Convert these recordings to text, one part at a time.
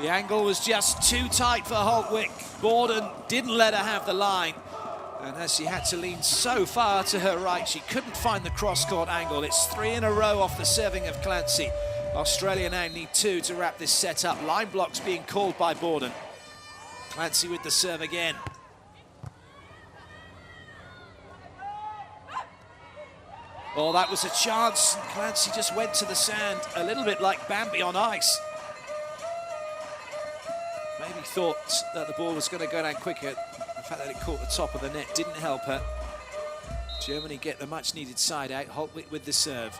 The angle was just too tight for Holtwick. Bawden didn't let her have the line. And as she had to lean so far to her right, she couldn't find the cross-court angle. It's 3 in a row off the serving of Clancy. Australia now need 2 to wrap this set up. Line blocks being called by Bawden. Clancy with the serve again. Oh, that was a chance. Clancy just went to the sand, a little bit like Bambi on ice. Maybe thought that the ball was going to go down quicker. The fact that it caught the top of the net didn't help her. Germany get the much-needed side out. Holtwick with the serve.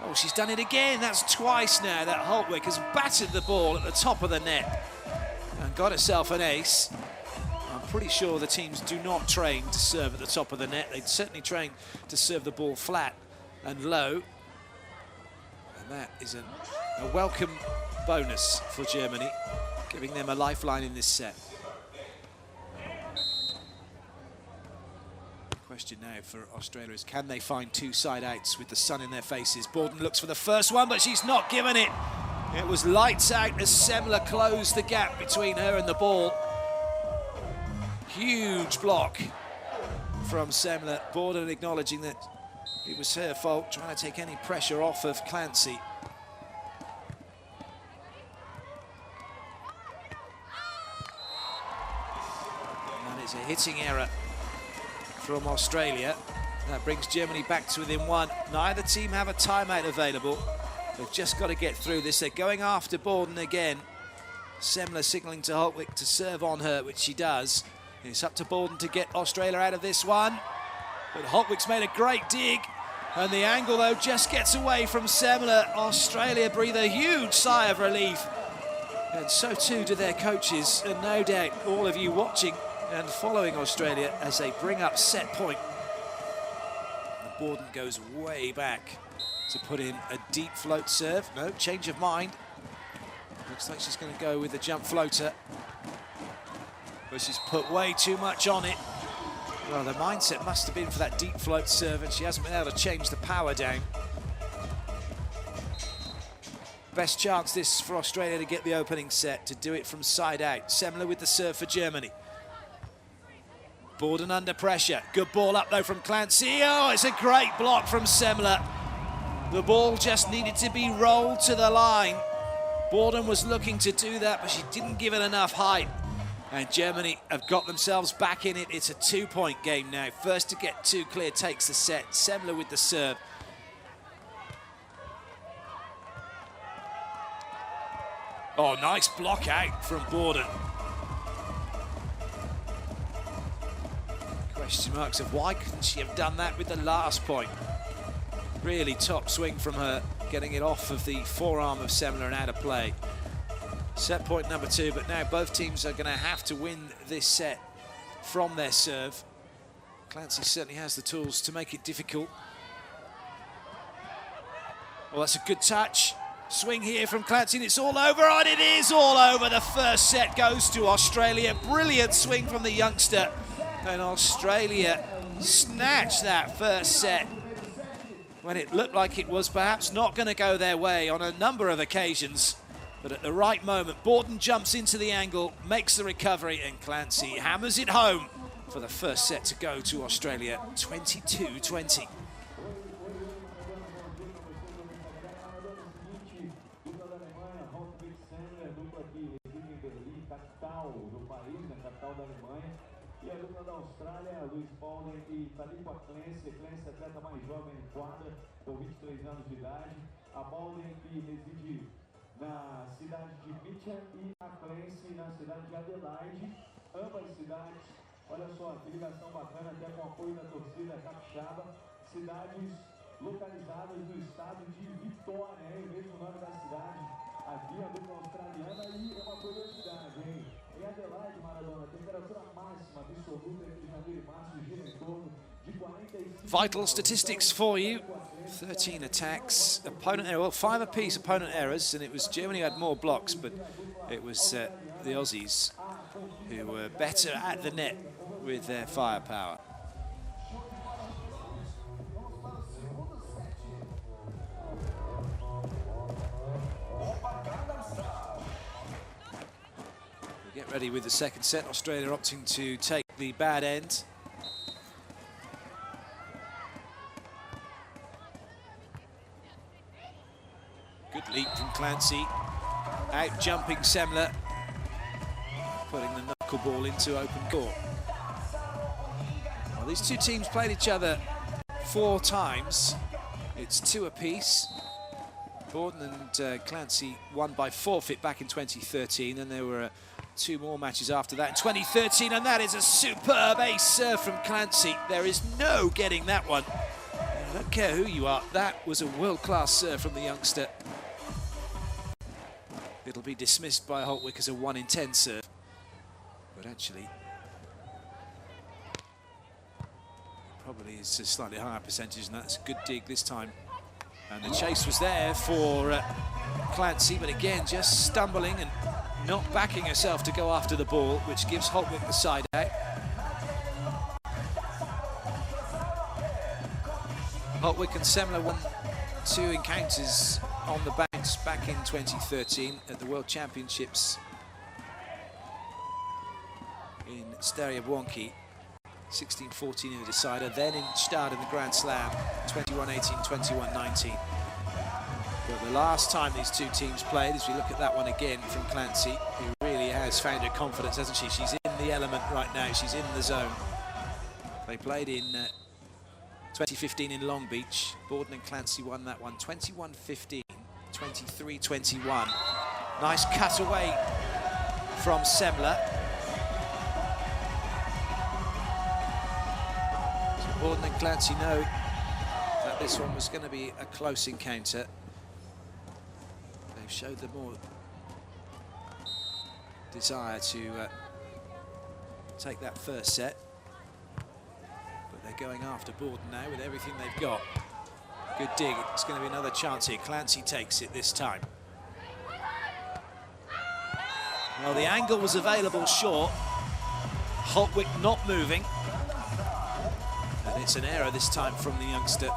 Oh, she's done it again. That's twice now that Holtwick has battered the ball at the top of the net and got herself an ace. I'm pretty sure the teams do not train to serve at the top of the net. They certainly train to serve the ball flat and low. And that is a welcome bonus for Germany, giving them a lifeline in this set. The question now for Australia is, can they find 2 side outs with the sun in their faces? Bawden looks for the first one, but she's not given it. It was lights out as Semmler closed the gap between her and the ball. Huge block from Semmler. Bawden acknowledging that it was her fault, trying to take any pressure off of Clancy. And it's a hitting error from Australia. That brings Germany back to within 1. Neither team have a timeout available. They've just got to get through this. They're going after Bawden again. Semmler signalling to Holtwick to serve on her, which she does. It's up to Bawden to get Australia out of this one. But Holtwick's made a great dig. And the angle, though, just gets away from Semmler. Australia breathe a huge sigh of relief. And so too do their coaches. And no doubt all of you watching and following Australia as they bring up set point. And Bawden goes way back to put in a deep float serve. No, change of mind. Looks like she's going to go with the jump floater. But she's put way too much on it. Well, the mindset must have been for that deep float serve, and she hasn't been able to change the power down. Best chance this for Australia to get the opening set, to do it from side out. Semmler with the serve for Germany. Bawden under pressure. Good ball up though from Clancy. Oh, it's a great block from Semmler. The ball just needed to be rolled to the line. Bawden was looking to do that, but she didn't give it enough height. And Germany have got themselves back in it. It's a 2-point game now. First to get 2 clear takes the set. Semmler with the serve. Oh, nice block out from Bawden. Question marks of why couldn't she have done that with the last point? Really top swing from her, getting it off of the forearm of Semmler and out of play. Set point number 2, but now both teams are going to have to win this set from their serve. Clancy certainly has the tools to make it difficult. Well, that's a good touch. Swing here from Clancy, and it's all over, and it is all over. The first set goes to Australia. Brilliant swing from the youngster. And Australia snatched that first set when it looked like it was perhaps not going to go their way on a number of occasions. But at the right moment, Bawden jumps into the angle, makes the recovery, and Clancy hammers it home for the first set to go to Australia, 22-20. Bawden e Talita Clancy. Clancy, atleta mais jovem em quadra, com 23 anos de idade. A Bawden que reside na cidade de Mitchell e a Clancy na cidade de Adelaide. Ambas cidades, olha só, que ligação bacana, até com o apoio da torcida capixaba. Cidades localizadas no estado de Vitória, hein? O mesmo nome da cidade. Aqui a dupla australiana e é uma curiosidade, hein? Em Adelaide, Maradona, a temperatura máxima absoluta entre janeiro e março gira em torno de 45. Vital statistics for you. 13 attacks, opponent error, well, 5 apiece opponent errors, and it was Germany who had more blocks, but it was the Aussies who were better at the net with their firepower. Get ready with the second set. Australia opting to take the bad end. Good leap from Clancy. Out jumping Semmler. Putting the knuckleball into open court. Well, these two teams played each other 4 times. It's 2 apiece. Bawden and Clancy won by forfeit back in 2013, and there were 2 more matches after that in 2013, and that is a superb ace serve from Clancy. There is no getting that one. I don't care who you are, that was a world-class serve from the youngster. It'll be dismissed by Holtwick as a 1 in 10 serve, but actually probably is a slightly higher percentage, and that's a good dig this time. And the chase was there for Clancy, but again, just stumbling and not backing herself to go after the ball, which gives Holtwick the side out. Holtwick and Semmler won 2 encounters on the bounce back in 2013 at the World Championships in Stary-Błąki. 16-14 in the decider, then in Stade in the Grand Slam, 21-18, 21-19. But the last time these two teams played, as we look at that one again from Clancy, who really has found her confidence, hasn't she? She's in the element right now, she's in the zone. They played in 2015 in Long Beach. Bawden and Clancy won that one, 21-15, 23-21. Nice cutaway from Semmler. Bawden and Clancy know that this one was going to be a close encounter. They've showed the more desire to take that first set. But they're going after Bawden now with everything they've got. Good dig, it's going to be another chance here. Clancy takes it this time. Well, the angle was available short. Holtwick not moving. And it's an error this time from the youngster.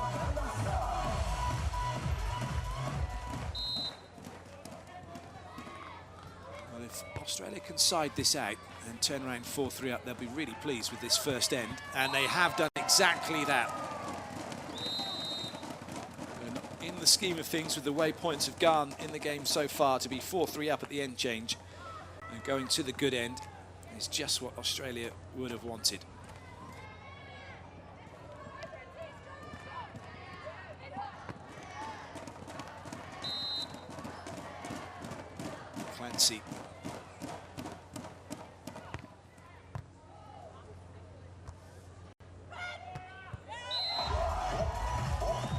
Well, if Australia can side this out and turn around 4-3 up, they'll be really pleased with this first end. And they have done exactly that. And in the scheme of things, with the way points have gone in the game so far, to be 4-3 up at the end change and going to the good end is just what Australia would have wanted. Clancy.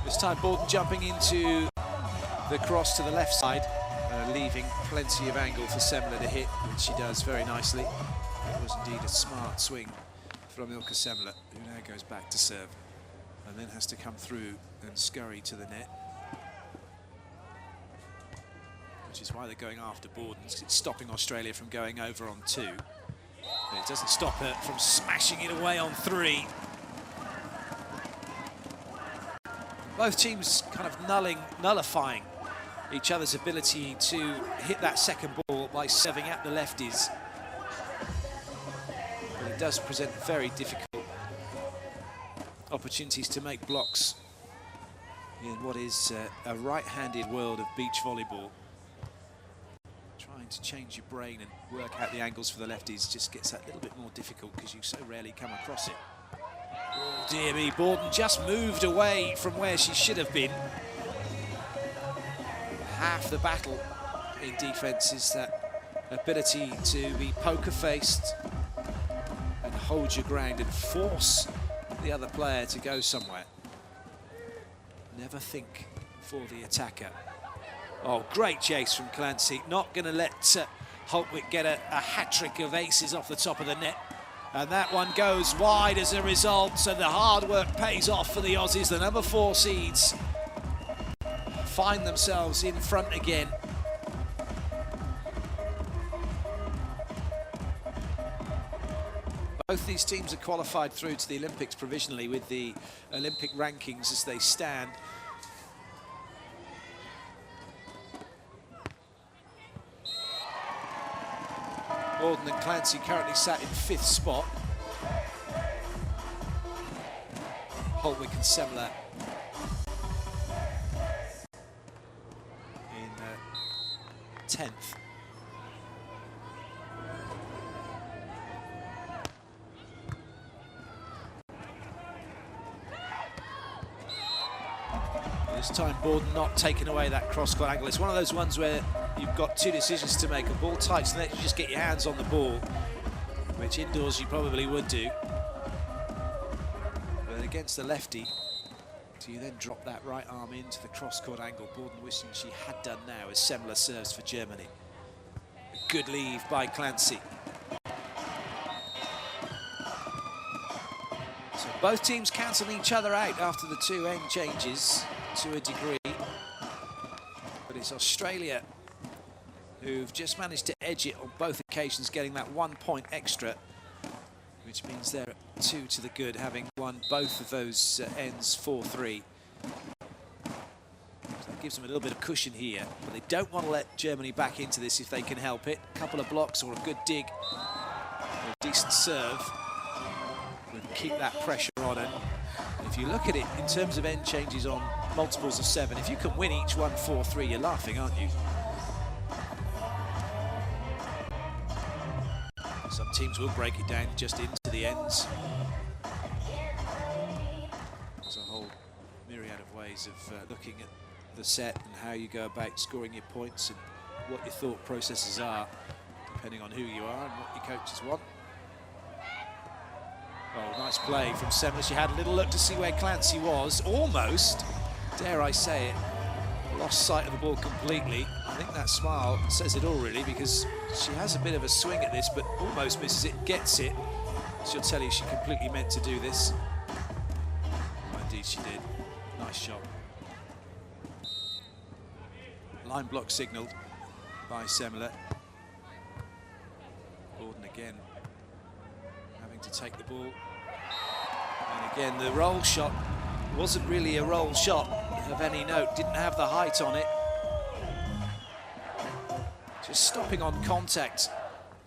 This time Bawden jumping into the cross to the left side, leaving plenty of angle for Semmler to hit, which she does very nicely. It was indeed a smart swing from Ilka Semmler, who now goes back to serve and then has to come through and scurry to the net. Which is why they're going after Bawden. It's stopping Australia from going over on 2. But it doesn't stop her from smashing it away on 3. Both teams kind of nullifying each other's ability to hit that second ball by serving at the lefties. But it does present very difficult opportunities to make blocks in what is a right-handed world of beach volleyball. Trying to change your brain and work out the angles for the lefties just gets that little bit more difficult because you so rarely come across it. Oh dear me, Bawden just moved away from where she should have been. Half the battle in defence is that ability to be poker-faced and hold your ground and force the other player to go somewhere. Never think for the attacker. Oh, great chase from Clancy. Not going to let Holtwick get a hat-trick of aces off the top of the net. And that one goes wide as a result, so the hard work pays off for the Aussies. The number 4 seeds find themselves in front again. Both these teams are qualified through to the Olympics provisionally with the Olympic rankings as they stand. Bawden and Clancy currently sat in 5th spot. Holtwick and Semmler in 10th. This time Bawden not taking away that cross-court angle. It's one of those ones where you've got 2 decisions to make. A ball tight, so that you just get your hands on the ball, which indoors you probably would do. But against the lefty, do you then drop that right arm into the cross-court angle? Bawden wishing she had done now as Semmler serves for Germany. A good leave by Clancy. So both teams cancelling each other out after the 2 end changes to a degree. But it's Australia who've just managed to edge it on both occasions, getting that 1 point extra, which means they're 2 to the good, having won both of those ends 4-3. So that gives them a little bit of cushion here, but they don't want to let Germany back into this if they can help it. A couple of blocks or a good dig, or a decent serve would keep that pressure on. And if you look at it in terms of end changes on multiples of 7, if you can win each one 4-3, you're laughing, aren't you? Some teams will break it down just into the ends. There's a whole myriad of ways of looking at the set and how you go about scoring your points and what your thought processes are, depending on who you are and what your coaches want. Oh, nice play from Semmler. She had a little look to see where Clancy was. Almost, dare I say it, lost sight of the ball completely. I think that smile says it all, really, because she has a bit of a swing at this, but almost misses it, gets it. She'll tell you she completely meant to do this. Oh, indeed she did. Nice shot. Line block signalled by Semmler. Bawden again having to take the ball. And again, the roll shot wasn't really a roll shot of any note, didn't have the height on it. Just stopping on contact,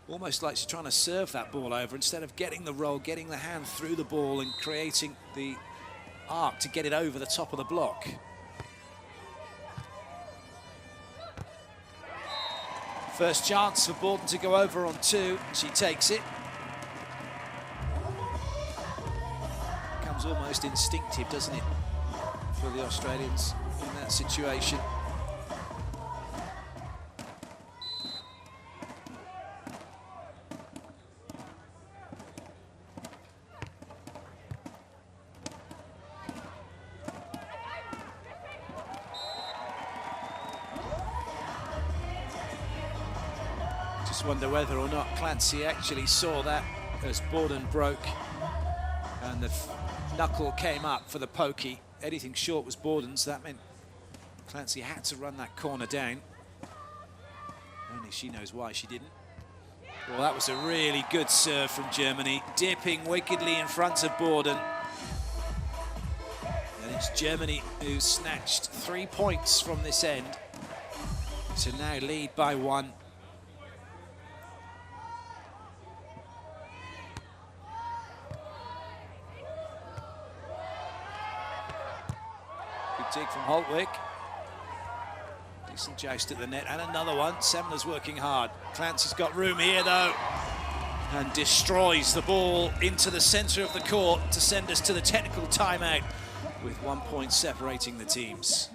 almost like she's trying to serve that ball over instead of getting the roll, getting the hand through the ball and creating the arc to get it over the top of the block. First chance for Bawden to go over on 2. She takes it. Comes almost instinctive, doesn't it, for the Australians in that situation. Just wonder whether or not Clancy actually saw that as Bawden broke and the knuckle came up for the pokey. Anything short was Bawden's, so that meant Clancy had to run that corner down. Only she knows why she didn't. Well, that was a really good serve from Germany, dipping wickedly in front of Bawden. And it's Germany who snatched 3 points from this end to now lead by 1. Dig from Holtwick. Decent joust at the net, and another one. Semmler's working hard. Clancy's got room here, though, and destroys the ball into the centre of the court to send us to the technical timeout with 1 point separating the teams.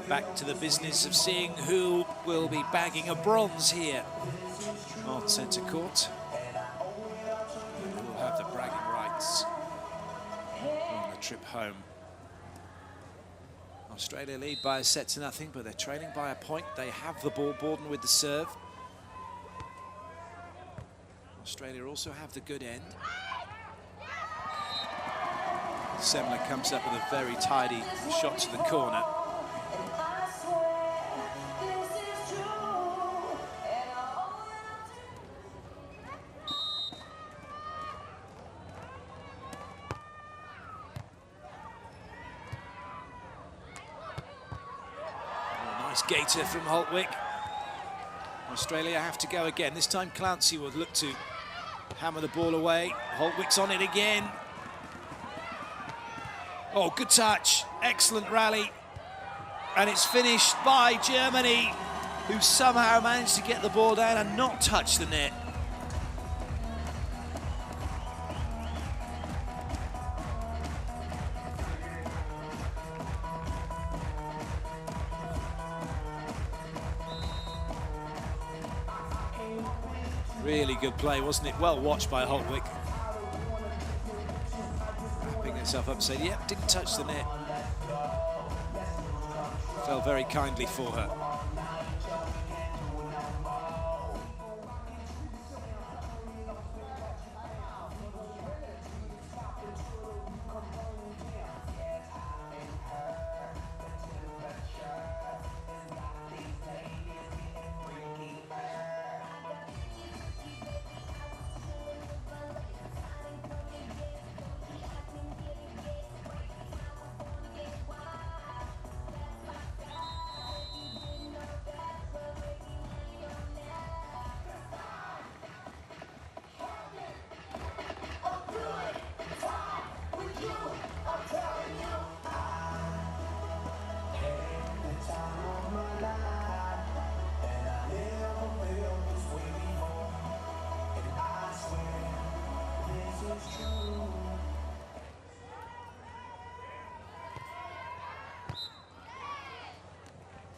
back to the business of seeing who will be bagging a bronze here on centre court. Who will have the bragging rights on the trip home. Australia lead by a set to nothing, but they're trailing by a point. They have the ball. Bawden with the serve. Australia also have the good end. Semmler comes up with a very tidy shot to the corner. Nice gaiter from Holtwick. Australia have to go again. This time Clancy will look to hammer the ball away. Holtwick's on it again. Oh, good touch. Excellent rally. And it's finished by Germany, who somehow managed to get the ball down and not touch the net. Really good play, wasn't it? Well watched by Holtwick. Wrapping herself up, saying, yep, didn't touch the net. Fell very kindly for her.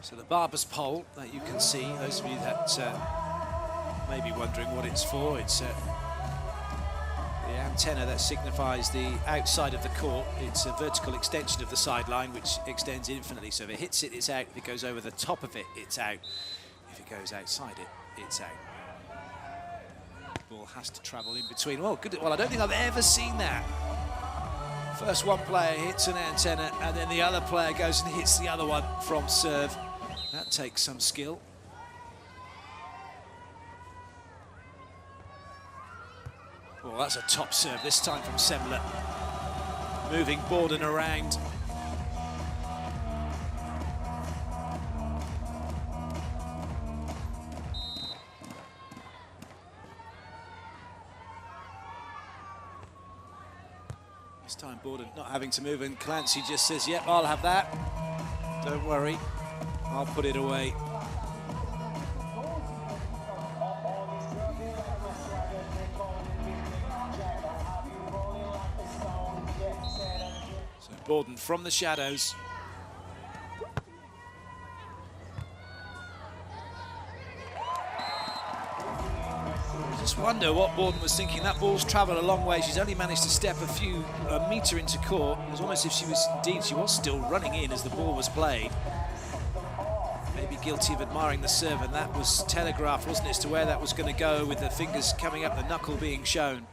So the Barber's pole that you can see, those of you that may be wondering what it's for, it's the antenna that signifies the outside of the court. It's a vertical extension of the sideline which extends infinitely. So if it hits it, it's out. If it goes over the top of it, it's out. If it goes outside it, it's out. The ball has to travel in between. Well, good. Well, I don't think I've ever seen that. First one player hits an antenna and then the other player goes and hits the other one from serve. That takes some skill. Well, that's a top serve this time from Semmler. Moving Bawden around. This time Bawden not having to move, and Clancy just says, yep, I'll have that. Don't worry, I'll put it away. So Bawden from the shadows. I just wonder what Bawden was thinking. That ball's travelled a long way. She's only managed to step a metre into court. It was almost as if she was still running in as the ball was played. Maybe guilty of admiring the serve, and that was telegraphed, wasn't it, as to where that was going to go, with the fingers coming up, the knuckle being shown.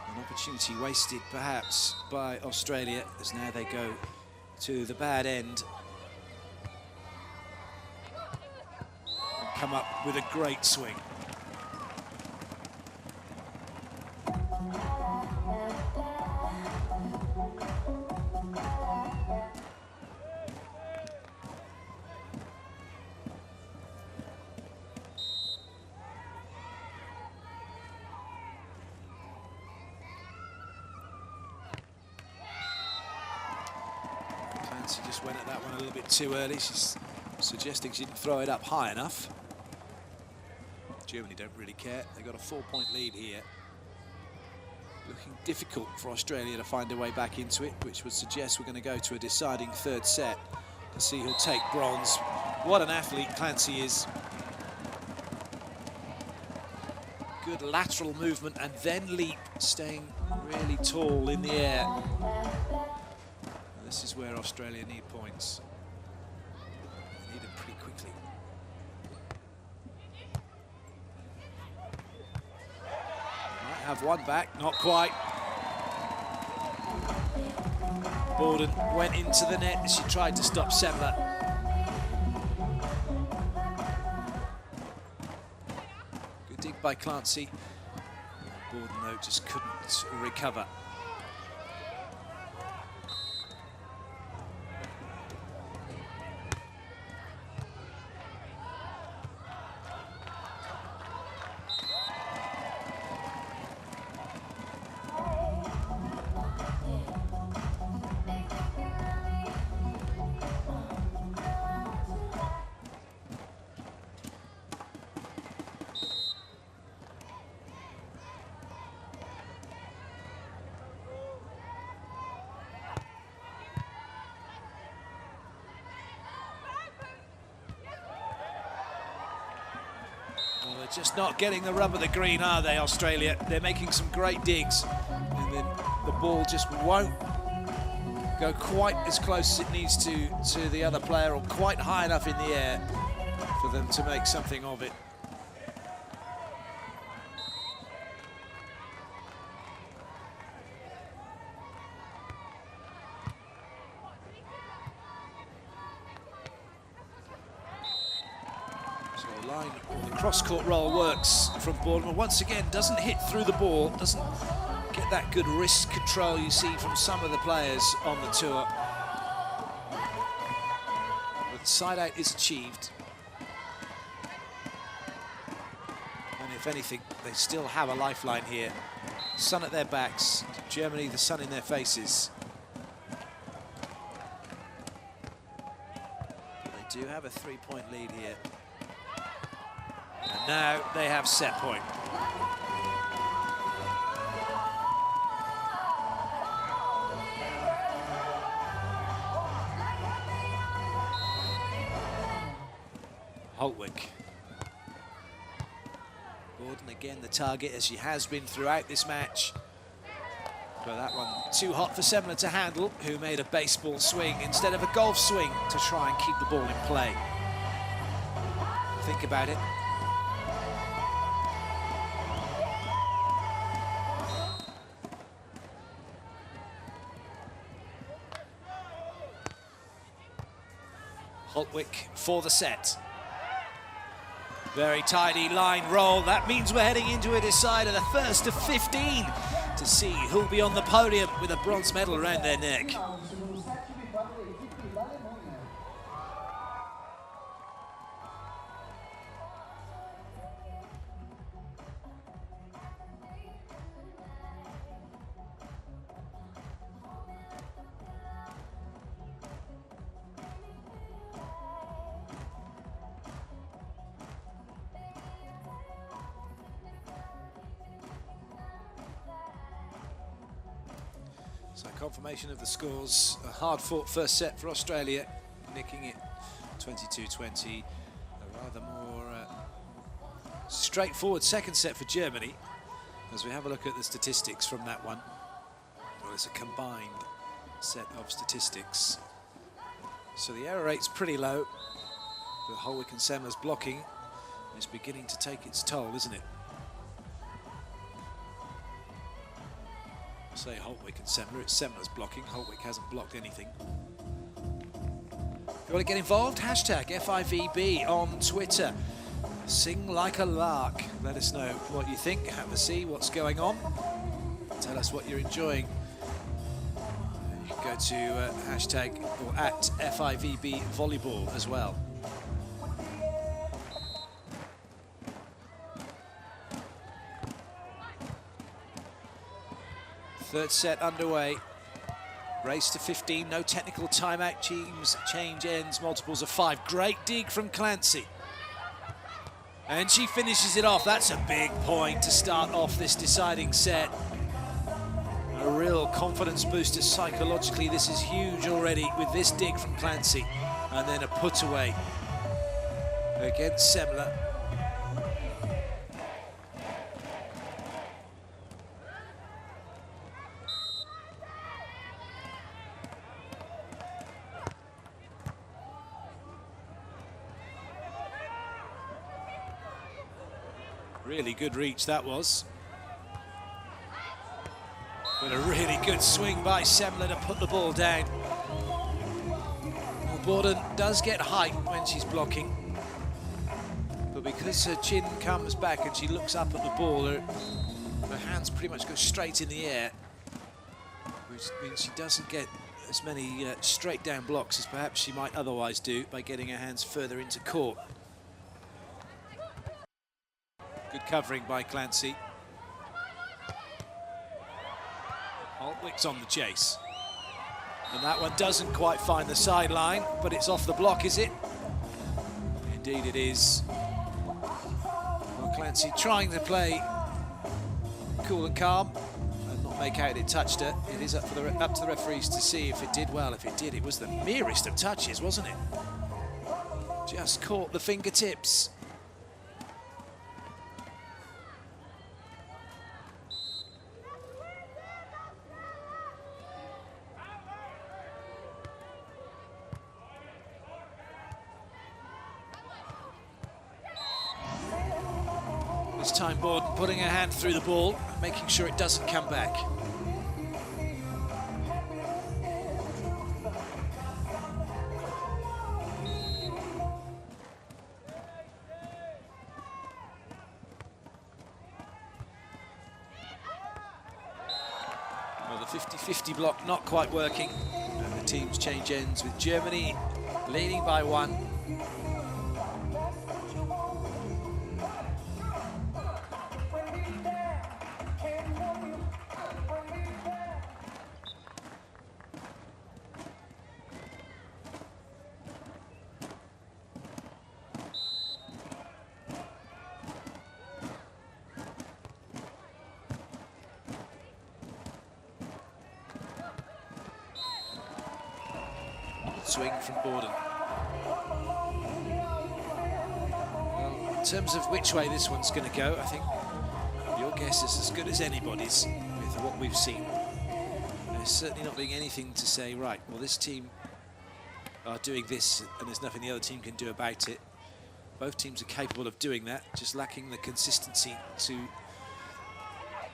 An opportunity wasted, perhaps, by Australia, as now they go to the bad end. And come up with a great swing. Clancy just went at that one a little bit too early. She's suggesting she didn't throw it up high enough. Germany don't really care. They've got a 4-point lead here. Looking difficult for Australia to find a way back into it, which would suggest we're going to go to a deciding third set. to see who'll take bronze. What an athlete Clancy is. Good lateral movement and then leap, staying really tall in the air. And this is where Australia need points. They need them pretty quickly. Might have one back, not quite. Bawden went into the net as she tried to stop Semmler. Good dig by Clancy. Bawden, though, just couldn't recover. Just not getting the rub of the green, are they, Australia? They're making some great digs, and then the ball just won't go quite as close as it needs to the other player, or quite high enough in the air for them to make something of it. Cross-court roll works from Bawden. Once again, doesn't hit through the ball, doesn't get that good wrist control you see from some of the players on the tour. But side out is achieved. And if anything, they still have a lifeline here. Sun at their backs, Germany the sun in their faces. But they do have a 3-point lead here. And now they have set point. Holtwick. Bawden again the target, as she has been throughout this match. But that one too hot for Semmler to handle, who made a baseball swing instead of a golf swing to try and keep the ball in play. Think about it. Holtwick for the set. Very tidy line roll. That means we're heading into a decider, the first of 15, to see who'll be on the podium with a bronze medal around their neck. So confirmation of the scores, a hard-fought first set for Australia, nicking it 22-20. A rather more straightforward second set for Germany. As we have a look at the statistics from that one. Well, it's a combined set of statistics. So the error rate's pretty low, but Holtwick and Semmler's blocking is beginning to take its toll, isn't it? Say Holtwick and Semmler, it's Semmler's blocking. Holtwick hasn't blocked anything. If you want to get involved, hashtag FIVB on Twitter. Sing like a lark. Let us know what you think. Have a see what's going on. Tell us what you're enjoying. You can go to hashtag or at FIVB Volleyball as well. Third set underway. Race to 15, no technical timeout. Teams change ends, multiples of 5. Great dig from Clancy. And she finishes it off. That's a big point to start off this deciding set. A real confidence booster psychologically. This is huge already with this dig from Clancy. And then a put away against Semmler. Really good reach that was. But a really good swing by Semmler to put the ball down. Well, Bawden does get height when she's blocking. But because her chin comes back and she looks up at the ball, her hands pretty much go straight in the air. Which means she doesn't get as many straight down blocks as perhaps she might otherwise do by getting her hands further into court. Good covering by Clancy. Holtwick's on the chase. And that one doesn't quite find the sideline, but it's off the block, is it? Indeed it is. Well, Clancy trying to play cool and calm and not make out it touched her. It is up to the referees to see if it did. Well, if it did, it was the merest of touches, wasn't it? Just caught the fingertips. This time Bawden putting her hand through the ball, making sure it doesn't come back. Well, the 50-50 block not quite working. And the teams change ends with Germany leading by 1. Swing from Bawden. Well, in terms of which way this one's going to go, I think your guess is as good as anybody's with what we've seen. There's certainly not being anything to say, right, well, this team are doing this and there's nothing the other team can do about it. Both teams are capable of doing that, just lacking the consistency to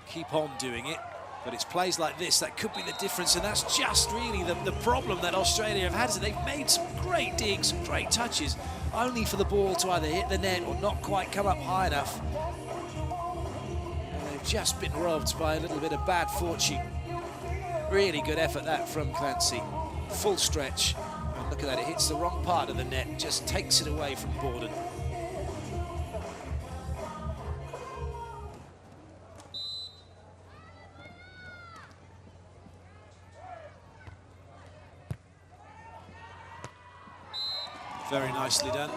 keep on doing it. But it's plays like this that could be the difference, and that's just really the problem that Australia have had. So they've made some great digs, some great touches, only for the ball to either hit the net or not quite come up high enough. And they've just been robbed by a little bit of bad fortune. Really good effort that from Clancy. Full stretch, and look at that, it hits the wrong part of the net, just takes it away from Bawden. Very nicely done.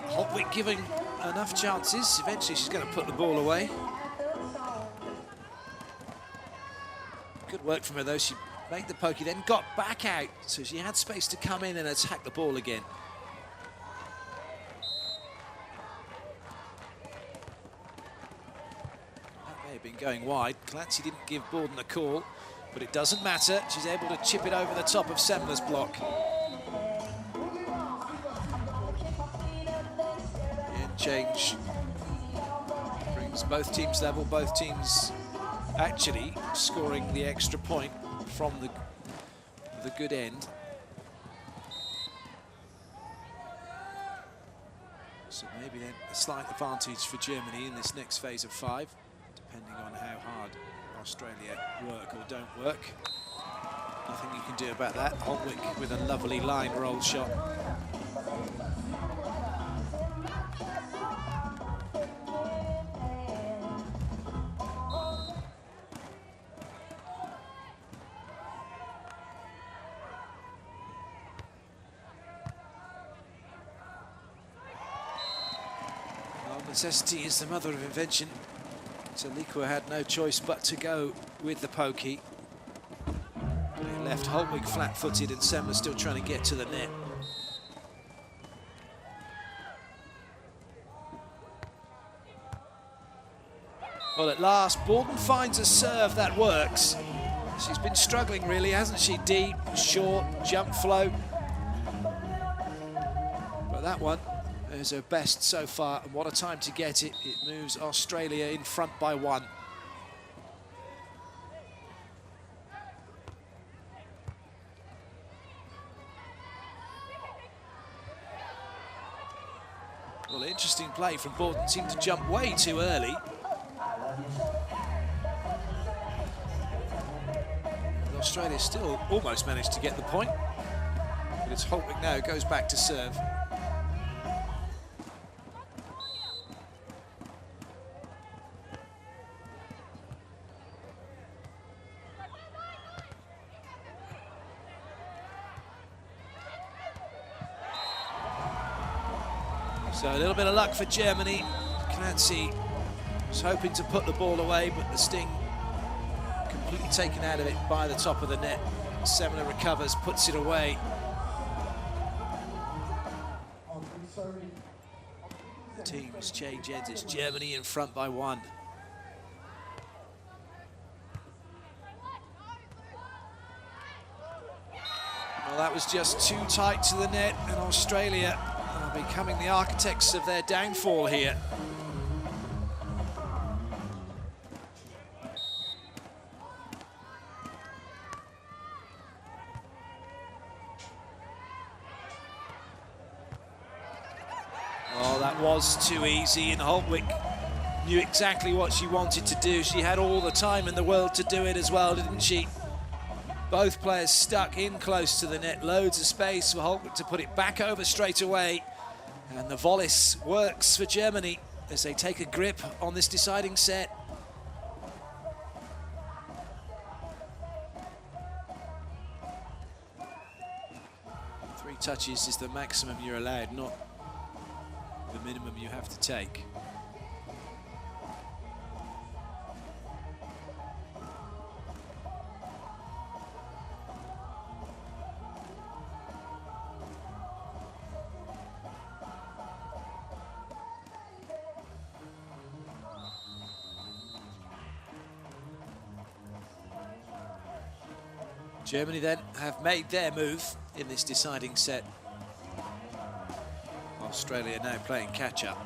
Holtwick giving enough chances. Eventually she's going to put the ball away. Good work from her though. She made the pokey, then got back out, so she had space to come in and attack the ball again. That may have been going wide. Clancy didn't give Bawden a call, but it doesn't matter. She's able to chip it over the top of Semmler's block. Change brings both teams level, both teams actually scoring the extra point from the good end. So maybe then a slight advantage for Germany in this next phase of 5, depending on how hard Australia work or don't work. Nothing you can do about that. Holtwick with a lovely line roll shot. Necessity is the mother of invention. Talita had no choice but to go with the pokey. He left Holtwick flat-footed and Semmler still trying to get to the net. Well, at last, Bawden finds a serve that works. She's been struggling really, hasn't she? Deep, short, jump flow. But that one is her best so far, and what a time to get it. It moves Australia in front by 1. Well, interesting play from Bawden. Seemed to jump way too early. Australia still almost managed to get the point, but it's Holtwick now who goes back to serve. So a little bit of luck for Germany. Clancy was hoping to put the ball away, but the sting completely taken out of it by the top of the net. Semmler recovers, puts it away. Teams change ends. It's Germany in front by 1. Well, that was just too tight to the net, and Australia are becoming the architects of their downfall here. Oh, that was too easy, and Holtwick knew exactly what she wanted to do. She had all the time in the world to do it as well, didn't she? Both players stuck in close to the net, loads of space for Holtwick to put it back over straight away. And the Volleys works for Germany as they take a grip on this deciding set. Three touches is the maximum you're allowed, not the minimum you have to take. Germany then have made their move in this deciding set. Australia now playing catch-up.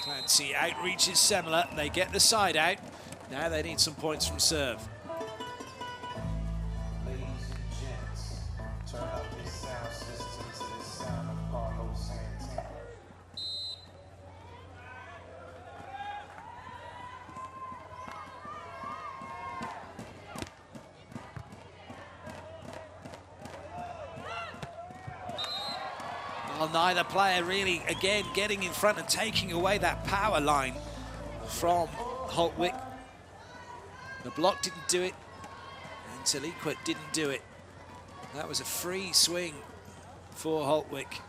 Clancy outreaches Semmler. They get the side out. Now they need some points from serve. Ladies and gents, turn up this sound system to the sound of Carlos Santana. Well, neither player really, again, getting in front and taking away that power line from Holtwick. The block didn't do it, and Talita didn't do it. That was a free swing for Holtwick.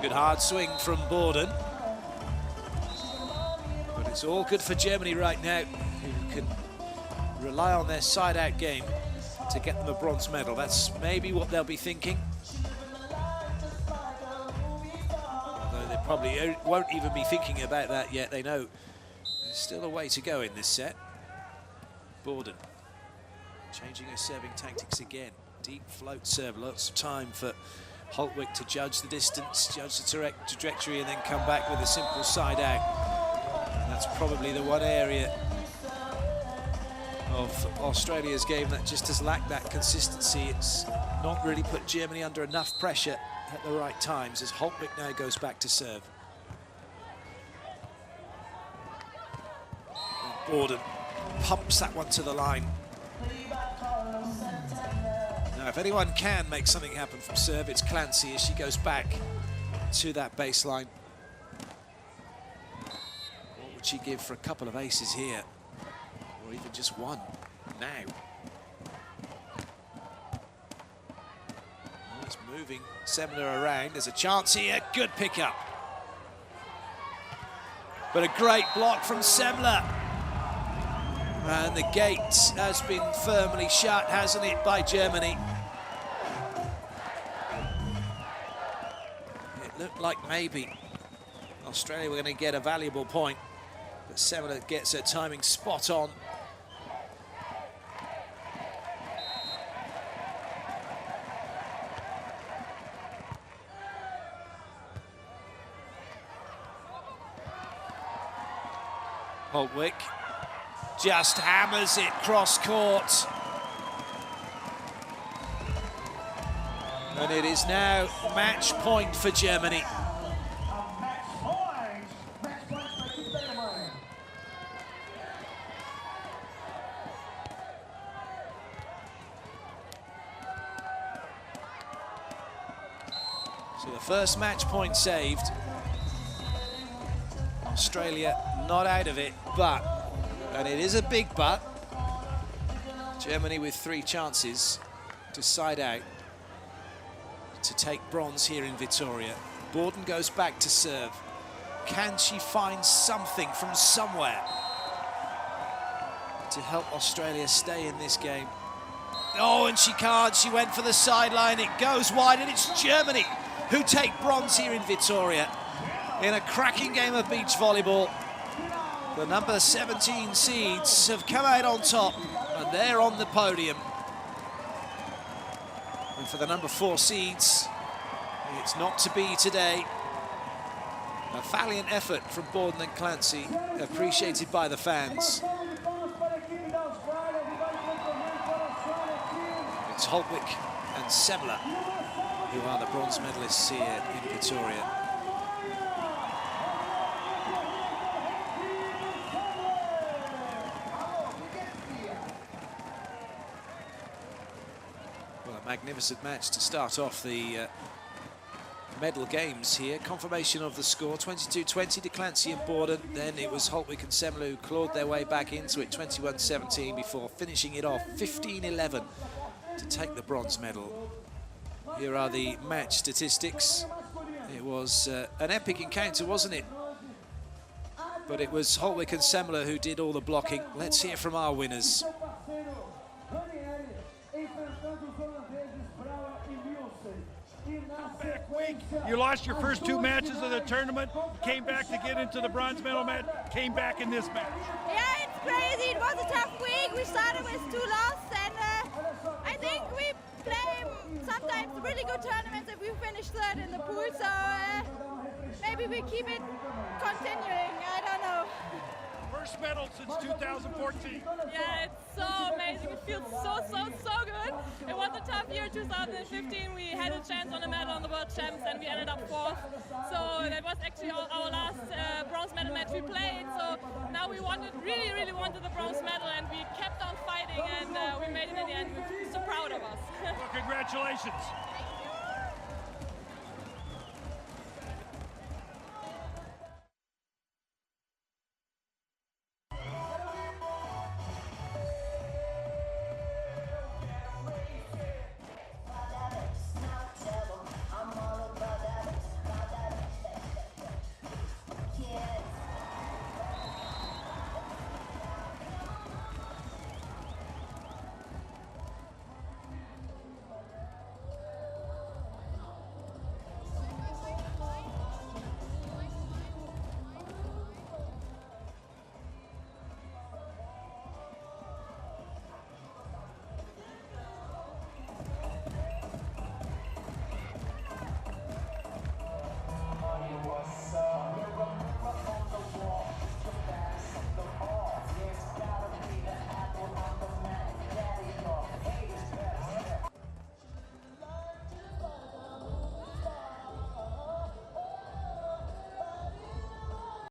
Good hard swing from Bawden. But it's all good for Germany right now, who can rely on their side-out game to get them a bronze medal. That's maybe what they'll be thinking. Although they probably won't even be thinking about that yet. They know there's still a way to go in this set. Bawden changing her serving tactics again. Deep float serve, lots of time for Holtwick to judge the distance, judge the trajectory, and then come back with a simple side out. And that's probably the one area of Australia's game that just has lacked that consistency. It's not really put Germany under enough pressure at the right times as Holtwick now goes back to serve. Bawden pumps that one to the line. Now, if anyone can make something happen from serve, it's Clancy as she goes back to that baseline. What would she give for a couple of aces here? Or even just one now? Well, it's moving Semmler around. There's a chance here. Good pickup. But a great block from Semmler. And the gate has been firmly shut, hasn't it, by Germany? It looked like maybe Australia were going to get a valuable point, but Semmler gets her timing spot on. Holtwick just hammers it cross court. And it is now match point for Germany. So the first match point saved. Australia not out of it, but, and it is a big but, Germany with 3 chances to side out to take bronze here in Vitoria. Bawden goes back to serve. Can she find something from somewhere to help Australia stay in this game? Oh, and she can't. She went for the sideline. It goes wide, and it's Germany who take bronze here in Vitoria in a cracking game of beach volleyball. The number 17 seeds have come out on top, and they're on the podium. And for the number 4 seeds, it's not to be today. A valiant effort from Bawden and Clancy, appreciated by the fans. It's Holtwick and Semmler who are the bronze medalists here in Vitoria. Well, a magnificent match to start off the medal games here. Confirmation of the score, 22-20 to Clancy and Bawden. Then it was Holtwick and Semmler who clawed their way back into it, 21-17, before finishing it off 15-11 to take the bronze medal. Here are the match statistics. It was an epic encounter, wasn't it? But it was Holtwick and Semmler who did all the blocking. Let's hear from our winners. You lost your first 2 matches of the tournament, came back to get into the bronze medal match, came back in this match. Yeah, it's crazy. It was a tough week. We started with 2 losses, and I think we play sometimes really good tournaments if we finish 3rd in the pool, so maybe we keep it continuing. I don't know. First medal since 2014. Yeah, it's so amazing. It feels so good. It was a tough year, 2015. We had a chance on a medal on the World Champs and we ended up 4th. So that was actually our last bronze medal match we played. So now we really wanted the bronze medal, and we kept on fighting, and we made it in the end. We're so proud of us. Well, congratulations.